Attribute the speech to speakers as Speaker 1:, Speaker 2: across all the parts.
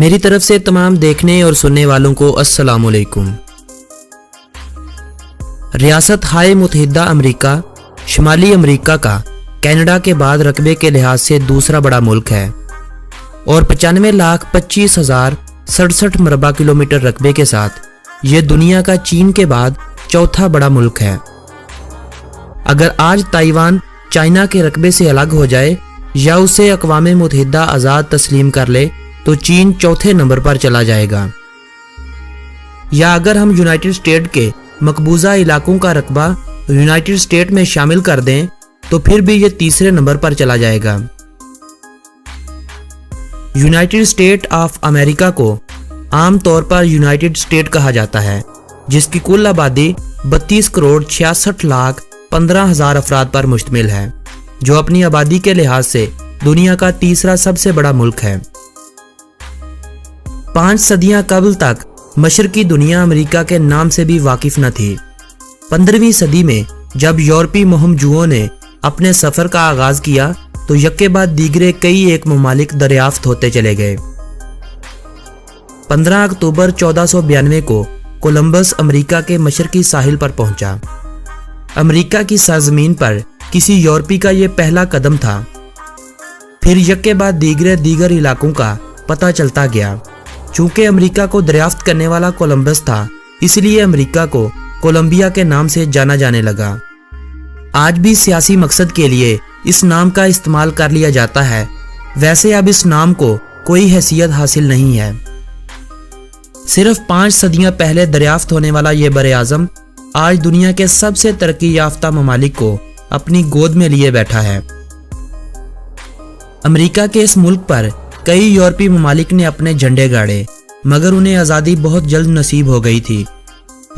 Speaker 1: मेरी तरफ से तमाम देखने और सुनने वालों को अस्सलाम वालेकुम। रियासत हाय मुत्तहिदा अमेरिका शुमाली अमेरिका का कनाडा के बाद रकबे के लिहाज से दूसरा बड़ा मुल्क है और 95,25,067 मरबा किलोमीटर रकबे के साथ ये दुनिया का चीन के बाद चौथा बड़ा मुल्क है। अगर आज ताइवान चाइना के रकबे से अलग हो जाए या उसे अक़वाम मुत्तहिदा आज़ाद तस्लीम कर ले तो चीन चौथे नंबर पर चला जाएगा। या अगर हम यूनाइटेड स्टेट के मकबूजा इलाकों का रकबा यूनाइटेड स्टेट में शामिल कर दें तो फिर भी ये तीसरे नंबर पर चला जाएगा। यूनाइटेड स्टेट ऑफ अमेरिका को आम तौर पर यूनाइटेड स्टेट कहा जाता है, जिसकी कुल आबादी 32,66,15,000 अफराद पर मुश्तमिल है, जो अपनी आबादी के लिहाज से दुनिया का तीसरा सबसे बड़ा मुल्क है। 5 सदियां कबल तक मशरकी दुनिया अमेरिका के नाम से भी वाकिफ न थी। 15वीं सदी में जब यूरोपीय मुहमजुओं ने अपने सफर का आगाज किया तो यक्के बाद दीगरे कई एक ममालिक दरियाफ्त होते चले गए। 15 अक्टूबर 1492 को कोलंबस अमेरिका के मशरकी साहिल पर पहुंचा। अमेरिका की सरजमीन पर किसी यूरोपी का यह पहला कदम था। फिर यक्के बाद दीगर इलाकों का पता चलता गया। चूंकि अमेरिका को दरियाफ्त करने वाला कोलंबस था, इसलिए अमेरिका को कोलंबिया के नाम से जाना जाने लगा। आज भी सियासी मकसद के लिए इस नाम का इस्तेमाल कर लिया जाता है। वैसे अब इस नाम को कोई हैसियत हासिल नहीं है। सिर्फ 5 सदियां पहले दरियाफ्त होने वाला ये बरे-आज़म आज दुनिया के सबसे तरक्की याफ्ता ममालिक को अपनी गोद में लिए बैठा है। अमेरिका के इस मुल्क पर कई यूरोपीय ममालिक ने अपने झंडे गाड़े, मगर उन्हें आज़ादी बहुत जल्द नसीब हो गई थी।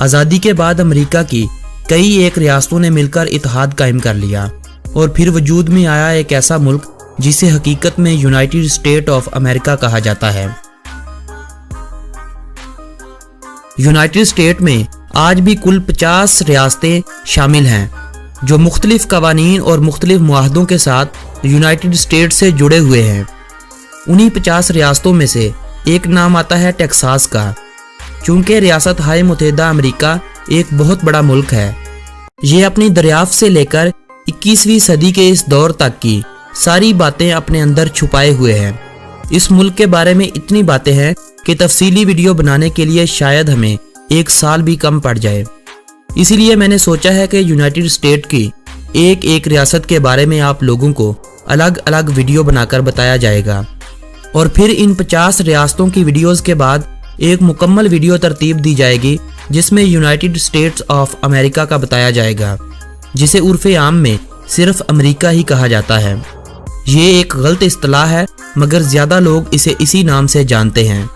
Speaker 1: आज़ादी के बाद अमेरिका की कई एक रियासतों ने मिलकर इत्तेहाद कायम कर लिया और फिर वजूद में आया एक ऐसा मुल्क जिसे हकीकत में यूनाइटेड स्टेट ऑफ अमेरिका कहा जाता है। यूनाइटेड स्टेट में आज भी कुल 50 रियासतें शामिल हैं, जो मुख्तलिफ कवानीन और मुख्तलिफ मुआहदों के साथ यूनाइटेड स्टेट से जुड़े हुए हैं। उन्हीं 50 रियासतों में से एक नाम आता है टेक्सास का। चूंकि रियासत हाय मुत्तहिदा अमेरिका एक बहुत बड़ा मुल्क है, ये अपनी दरियाफ्त से लेकर 21वीं सदी के इस दौर तक की सारी बातें अपने अंदर छुपाए हुए हैं। इस मुल्क के बारे में इतनी बातें हैं कि तफसीली वीडियो बनाने के लिए शायद हमें 1 साल भी कम पड़ जाए। इसीलिए मैंने सोचा है कि यूनाइटेड स्टेट की एक एक रियासत के बारे में आप लोगों को अलग अलग वीडियो बनाकर बताया जाएगा और फिर इन 50 रियासतों की वीडियोस के बाद एक मुकम्मल वीडियो तरतीब दी जाएगी जिसमें यूनाइटेड स्टेट्स ऑफ अमेरिका का बताया जाएगा, जिसे उर्फ़े आम में सिर्फ अमेरिका ही कहा जाता है। ये एक गलत इस्तिलाह है, मगर ज़्यादा लोग इसे इसी नाम से जानते हैं।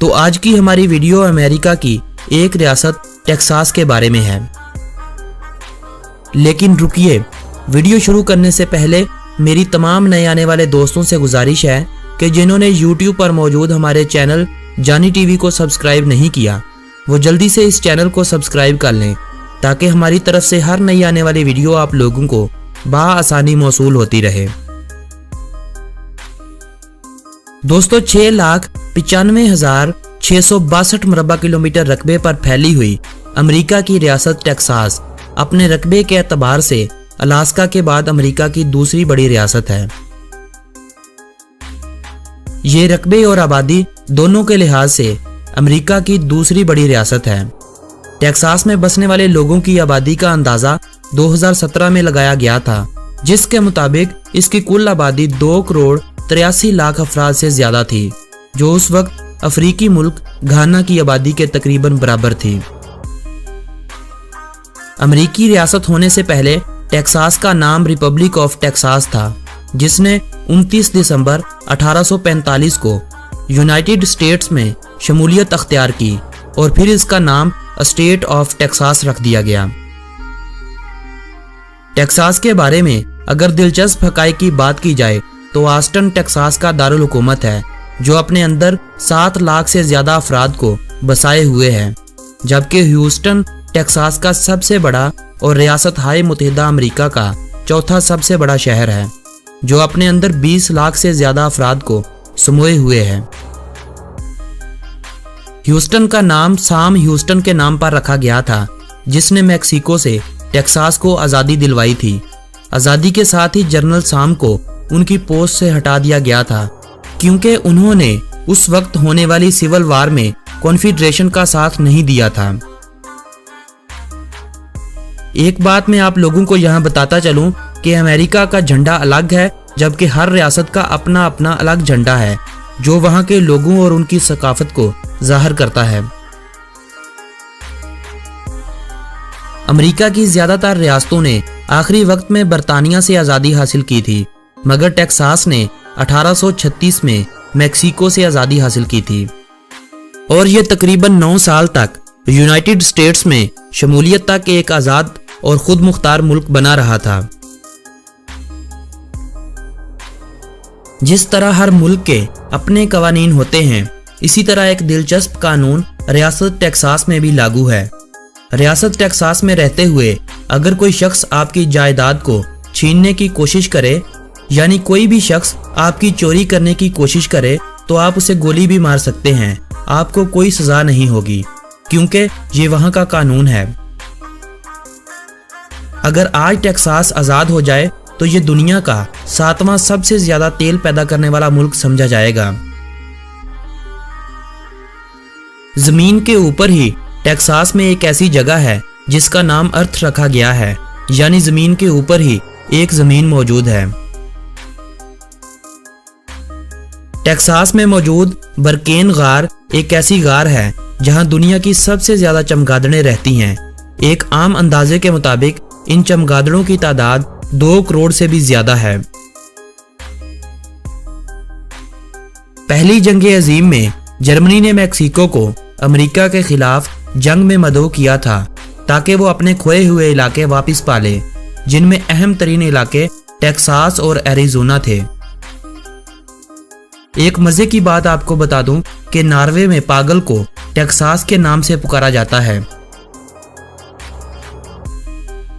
Speaker 1: तो आज की हमारी वीडियो अमेरिका की एक रियासत टेक्सास के बारे में है। लेकिन रुकिए, वीडियो शुरू करने से पहले मेरी तमाम नए आने वाले दोस्तों से गुजारिश है कि जिन्होंने YouTube पर मौजूद हमारे चैनल जानी टीवी को सब्सक्राइब नहीं किया, वो जल्दी से इस चैनल को सब्सक्राइब कर लें ताकि हमारी तरफ से हर नई आने वाली वीडियो आप लोगों को बआसानी मौसूल होती रहे। दोस्तों, 6,95,662 मरबा किलोमीटर रकबे पर फैली हुई अमेरिका की रियासत टेक्सास अपने रकबे के एतबार से अलास्का के बाद अमेरिका की दूसरी बड़ी रियासत है। ये रकबे और आबादी दोनों के लिहाज से अमेरिका की दूसरी बड़ी रियासत है। टेक्सास में बसने वाले लोगों की आबादी का अंदाजा 2017 में लगाया गया था, जिसके मुताबिक इसकी कुल आबादी 2,83,00,000 अफराद से ज्यादा थी, जो उस वक्त अफ्रीकी मुल्क घाना की आबादी के तकरीबन बराबर थी। अमेरिकी रियासत होने से पहले टेक्सास का नाम रिपब्लिक ऑफ टेक्सास था, जिसने 29 दिसंबर 1845 को यूनाइटेड स्टेट्स में शमूलियत अख्तियार की और फिर इसका नाम स्टेट ऑफ टेक्सास रख दिया गया। टेक्सास के बारे में अगर दिलचस्प हकाइक की बात की जाए तो ऑस्टिन टेक्सास का दारुल हुकूमत है, जो अपने अंदर 7 लाख से ज्यादा अफराद को बसाए हुए है, जबकि ह्यूस्टन टेक्सास का सबसे बड़ा और रियासत हाय मुत्तहिदा अमेरिका का चौथा सबसे बड़ा शहर है, जो अपने अंदर 20 लाख से ज्यादा अफराद को समोए हुए है। ह्यूस्टन का नाम सैम ह्यूस्टन के नाम पर रखा गया था, जिसने मैक्सिको से टेक्सास को आज़ादी दिलवाई थी। आज़ादी के साथ ही जनरल सैम को उनकी पोस्ट से हटा दिया गया था, क्योंकि उन्होंने उस वक्त होने वाली सिविल वार में कॉन्फेडरेशन का साथ नहीं दिया था। एक बात मैं आप लोगों को यहाँ बताता चलूं कि अमेरिका का झंडा अलग है, जबकि हर रियासत का अपना अपना अलग झंडा है, जो वहाँ के लोगों और उनकी सकाफत को जाहिर करता है। अमेरिका की ज्यादातर रियासतों ने आखिरी वक्त में बरतानिया से आज़ादी हासिल की थी, मगर टेक्सास ने 1836 में मैक्सिको से आज़ादी हासिल की थी और ये तकरीबन 9 साल तक यूनाइटेड स्टेट्स में शमूलियत तक एक आज़ाद और खुद मुख्तार मुल्क बना रहा था। जिस तरह हर मुल्क के अपने कवानीन होते हैं, इसी तरह एक दिलचस्प कानून रियासत टेक्सास में भी लागू है। रियासत टेक्सास में रहते हुए अगर कोई शख्स आपकी जायदाद को छीनने की कोशिश करे, यानी कोई भी शख्स आपकी चोरी करने की कोशिश करे, तो आप उसे गोली भी मार सकते हैं। आपको कोई सजा नहीं होगी, क्योंकि ये वहाँ का कानून है। अगर आज टेक्सास आज़ाद हो जाए तो ये दुनिया का 7वां सबसे ज्यादा तेल पैदा करने वाला मुल्क समझा जाएगा। जमीन के ऊपर ही टेक्सास में एक ऐसी जगह है जिसका नाम अर्थ रखा गया है, यानी जमीन के ऊपर ही एक जमीन मौजूद है। टेक्सास में मौजूद बरकेन गार एक ऐसी गार है जहां दुनिया की सबसे ज्यादा चमगादड़ें रहती हैं। एक आम अंदाजे के मुताबिक इन चमगादड़ों की तादाद 2 करोड़ से भी ज्यादा है। पहली जंग अजीम में जर्मनी ने मैक्सिको को अमेरिका के खिलाफ जंग में मदऊ किया था, ताकि वो अपने खोए हुए इलाके वापस पाले, जिनमें अहम तरीन इलाके टेक्सास और एरिज़ोना थे। एक मजे की बात आपको बता दूं कि नॉर्वे में पागल को टेक्सास के नाम से पुकारा जाता है।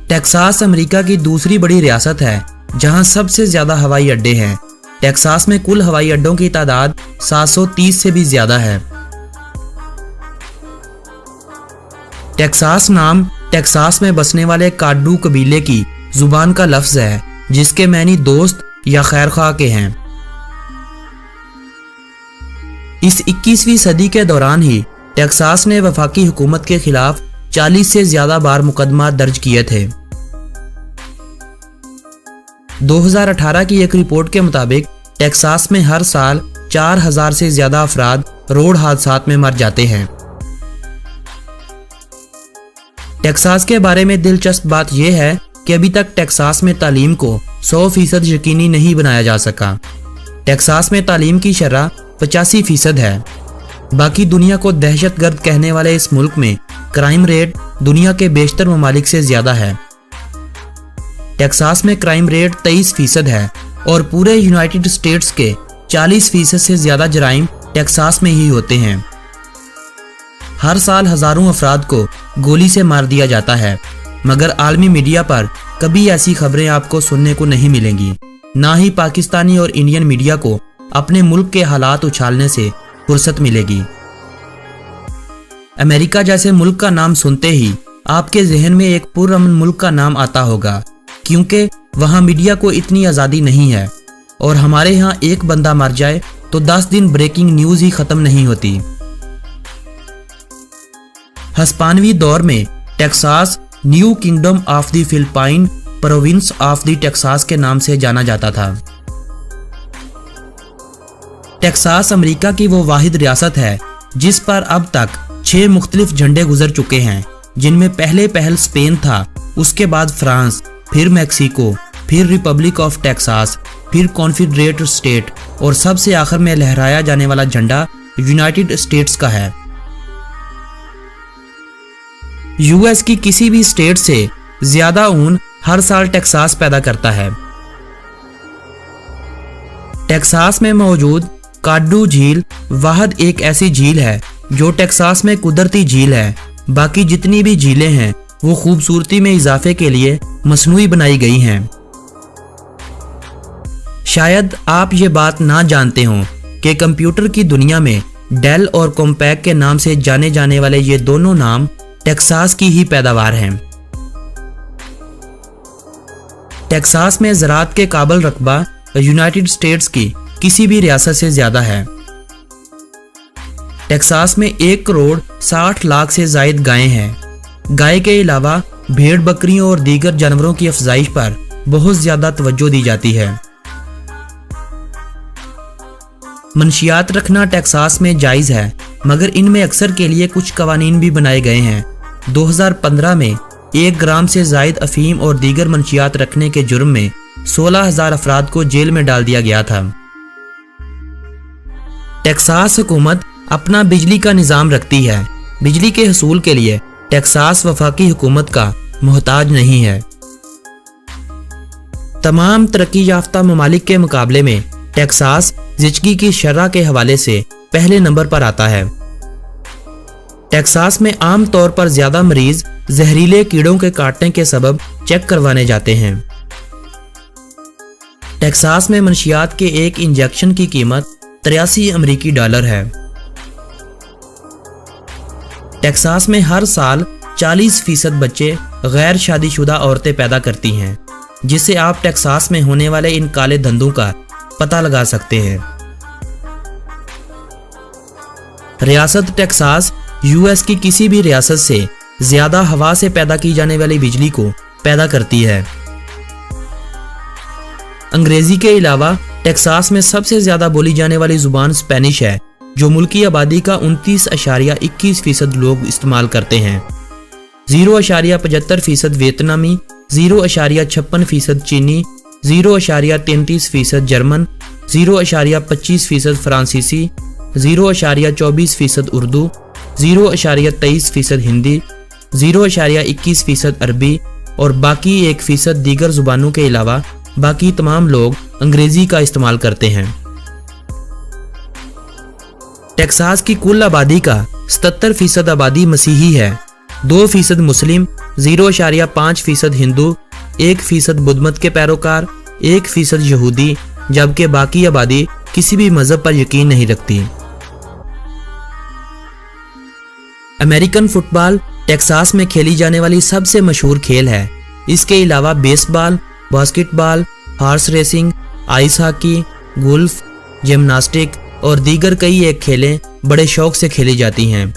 Speaker 1: टेक्सास अमेरिका की दूसरी बड़ी रियासत है, जहां सबसे ज्यादा हवाई अड्डे हैं। टेक्सास में कुल हवाई अड्डों की तादाद 730 से भी ज्यादा है। टेक्सास नाम टेक्सास में बसने वाले काडू कबीले की जुबान का लफ्ज है, जिसके मानी दोस्त या खैरख्वाह के हैं। इस 21वीं सदी के दौरान ही टेक्सास ने वफाकी हुकूमत के खिलाफ 40 से ज्यादा बार मुकदमा दर्ज किए थे। 2018 की एक रिपोर्ट के मुताबिक टेक्सास में हर साल 4000 से ज्यादा अफराद रोड हादसात में मर जाते हैं। टेक्सास के बारे में दिलचस्प बात यह है कि अभी तक टेक्सास में तालीम को 100% यकीनी नहीं बनाया जा सका। टेक्सास में तालीम की शरह 85% है। बाकी दुनिया को दहशतगर्द कहने वाले इस मुल्क में क्राइम रेट दुनिया के बेशतर ममालिक से ज्यादा है। टेक्सास में क्राइम रेट 23% है और पूरे यूनाइटेड स्टेट्स के 40% से ज्यादा जराइम टेक्सास में ही होते हैं। हर साल हजारों अफराद को गोली से मार दिया जाता है, मगर आलमी मीडिया पर कभी ऐसी खबरें आपको सुनने को नहीं मिलेंगी। ना ही पाकिस्तानी और इंडियन मीडिया को अपने मुल्क के हालात उछालने से फुर्सत मिलेगी। अमेरिका जैसे मुल्क का नाम सुनते ही आपके जहन में एक पुरअमन मुल्क का नाम आता होगा, क्योंकि वहां मीडिया को इतनी आज़ादी नहीं है और हमारे यहाँ एक बंदा मर जाए तो 10 दिन ब्रेकिंग न्यूज ही खत्म नहीं होती। हस्पानवी दौर में Texas new kingdom of the Philippine province of the Texas के नाम से जाना जाता था। टेक्सास अमेरिका की वो वाहिद रियासत है जिस पर अब तक 6 मुख्तलिफ झंडे गुजर चुके हैं, जिनमें पहल स्पेन था, उसके बाद फ्रांस, फिर मैक्सिको, फिर रिपब्लिक ऑफ टेक्सास, फिर कॉन्फेडरेट स्टेट और सबसे आखिर में लहराया जाने वाला झंडा यूनाइटेड स्टेट्स का है। यूएस की किसी भी स्टेट से ज्यादा ऊन हर साल टेक्सास पैदा करता है। टेक्सास में मौजूद काडू झील वाहद एक ऐसी झील है जो टेक्सास में कुदरती झील है। बाकी जितनी भी झीलें हैं वो खूबसूरती में इजाफे के लिए मसनूई बनाई गई हैं। शायद आप ये बात ना जानते हों कि कंप्यूटर की दुनिया में डेल और कॉम्पैक के नाम से जाने जाने वाले ये दोनों नाम टेक्सास की ही पैदावार हैं। टेक्सास में ज़राअत के काबिल रकबा यूनाइटेड स्टेट्स की किसी भी रियासत से ज़्यादा है। टेक्सास में 1 करोड़ 60 लाख से ज़ायद गायें हैं। गाय के अलावा भेड़ बकरियों और दीगर जानवरों की अफजाइश पर बहुत ज़्यादा तवज्जो दी जाती है। मंशियात रखना टेक्सास में जायज़ है, मगर इनमें अक्सर के लिए कुछ कवानीन भी बनाए गए हैं। 2015 में 1 ग्राम से ज़ायद अफीम और दीगर मंशियात रखने के जुर्म में 16,000 अफराद को जेल में डाल दिया गया था। टेक्सास हुकूमत अपना बिजली का निज़ाम रखती है। बिजली के हसूल के लिए टेक्सास वफाकी हुकूमत का मोहताज नहीं है। तमाम तरक्की याफ्ता ममालिक के मुकाबले में टेक्सास ज़िचगी की शरह के हवाले से पहले नंबर पर आता है। टेक्सास में आम तौर पर ज़्यादा मरीज जहरीले कीड़ों के काटने के सबब चेक करवाने जाते हैं। टेक्सास में मंशियात के एक इंजेक्शन की कीमत 83 अमेरिकी डॉलर है। टेक्सास में हर साल 40% बच्चे गैर शादीशुदा औरतें पैदा करती हैं, जिससे आप टेक्सास में होने वाले इन काले धंधों का पता लगा सकते हैं। रियासत टेक्सास यूएस की किसी भी रियासत से ज्यादा हवा से पैदा की जाने वाली बिजली को पैदा करती है। अंग्रेजी के अलावा टेक्सास में सबसे ज्यादा बोली जाने वाली जुबान स्पेनिश है, जो मुल्की आबादी का 29.21% लोग इस्तेमाल करते हैं। 0.75% वियतनामी, 0.56% चीनी, 0.33% जर्मन, 0.25% फ्रांसीसी, 0.24% उर्दू, 0.23% हिंदी, 0.21% अरबी और बाकी 1% दीगर जुबानों के अलावा बाकी तमाम लोग अंग्रेजी का इस्तेमाल करते हैं। टेक्सास की कुल आबादी का 77% आबादी मसीही है, 2% मुस्लिम, 0.5% हिंदू, 1% बुद्धमत के पैरोकार, 1% यहूदी, जबकि बाकी आबादी किसी भी मजहब पर यकीन नहीं रखती। अमेरिकन फुटबॉल टेक्सास में खेली जाने वाली सबसे मशहूर खेल है। इसके अलावा baseball, basketball, horse racing, ice hockey, golf, gymnastic और दीगर कई एक खेलें बड़े शौक से खेली जाती हैं।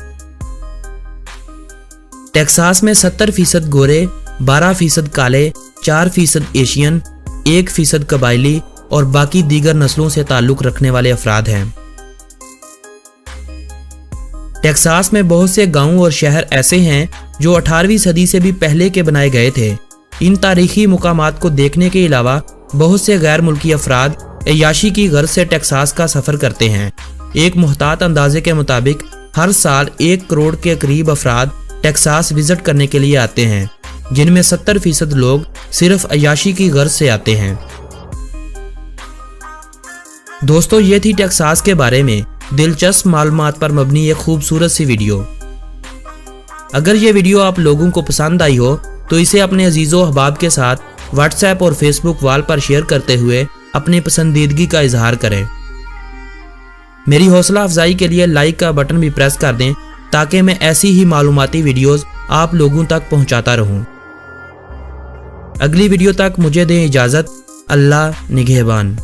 Speaker 1: टेक्सास में 70% गोरे, 12% काले, 4% एशियन, 1% कबायली और बाकी दीगर नस्लों से ताल्लुक रखने वाले अफराद हैं। टेक्सास में बहुत से गांव और शहर ऐसे हैं जो 18वीं सदी से भी पहले के बनाए गए थे। इन तारीखी मुकामात को देखने के अलावा बहुत से गैर मुल्की अफराद अय्याशी की गर्ज से टेक्सास का सफ़र करते हैं। एक मुहतात अंदाजे के मुताबिक हर साल 1 करोड़ के करीब अफराद टेक्सास विजिट करने के लिए आते हैं, जिनमें 70% लोग सिर्फ अय्याशी की गर्ज से आते हैं। दोस्तों, ये थी टेक्सास के बारे में दिलचस्प मालूमात पर मबनी एक खूबसूरत सी वीडियो। अगर ये वीडियो आप लोगों को पसंद आई हो तो इसे अपने अजीज़ो अहबाब के साथ व्हाट्सएप और फेसबुक वाल पर शेयर करते हुए अपनी पसंदीदगी का इजहार करें। मेरी हौसला अफजाई के लिए लाइक का बटन भी प्रेस कर दें, ताकि मैं ऐसी ही मालूमाती वीडियोस आप लोगों तक पहुंचाता रहूं। अगली वीडियो तक मुझे दें इजाज़त। अल्लाह निगहबान।